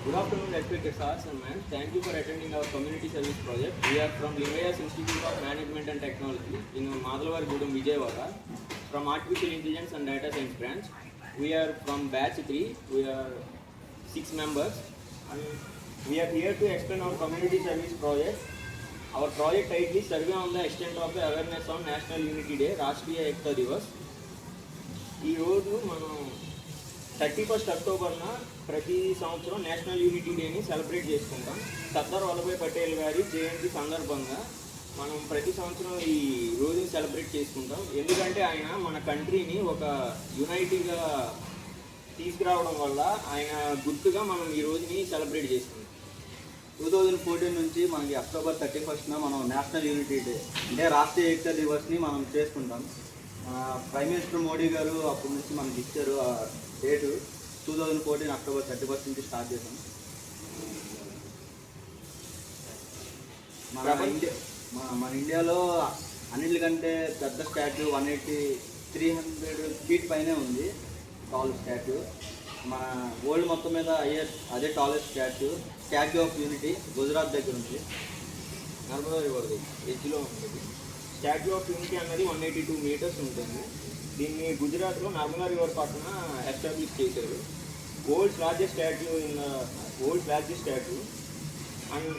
Good afternoon, respected stars and man. Thank you for attending our community service project. We are from Limayas Institute of Management and Technology in Madalavargudem, Vijayawada, from Artificial Intelligence and Data Science branch. We are from batch 3. We are 6 members and we are here to explain our community service project. Our project title is Survey on the Extent of the Awareness on National Unity Day, Rashtriya Ekta Divas. ఈ రోజు మనం 31 అక్టోబర్న ప్రతి సంవత్సరం national unity డేని celebrate చేసుకుంటాం. సర్దార్ వల్లభాయ్ పటేల్ గారి జయంతి సందర్భంగా మనం ప్రతి సంవత్సరం ఈ రోజుని సెలబ్రేట్ చేసుకుంటాం. ఎందుకంటే ఆయన మన కంట్రీని ఒక యునైటీగా తీసుకురావడం వల్ల ఆయన గుర్తుగా మనం ఈ రోజుని సెలబ్రేట్ చేసుకుంటాం. 2014 నుంచి మనకి అక్టోబర్ 31న మనం నేషనల్ యూనిటీ డే అంటే రాష్ట్రీయ ఏకతా దివస్ని మనం చేసుకుంటాం. ప్రైమ్ మినిస్టర్ మోడీ గారు అప్పటి నుంచి మనకి ఇచ్చారు ఆ డేటు. 2014 అక్టోబర్ 31 నుంచి స్టార్ట్ చేసాం. మన ఇండియాలో అన్నిటికంటే పెద్ద స్టాట్యూ 300 ఫీట్ పైనే ఉంది, టాల్ స్టాట్యూ. మన వరల్డ్ మొత్తం మీద అదే tallest statue of unity Gujarat దగ్గర ఉంది, నర్మదా రివర్ ఎడ్జ్లో ఉంటుంది. స్టాట్యూ ఆఫ్ యూనిటీ అన్నది 182 మీటర్స్ ఉంటుంది. దీన్ని గుజరాత్లో నర్మదా రివర్ పక్కన ఎస్టాబ్లిష్ చేశారు. World's largest statue and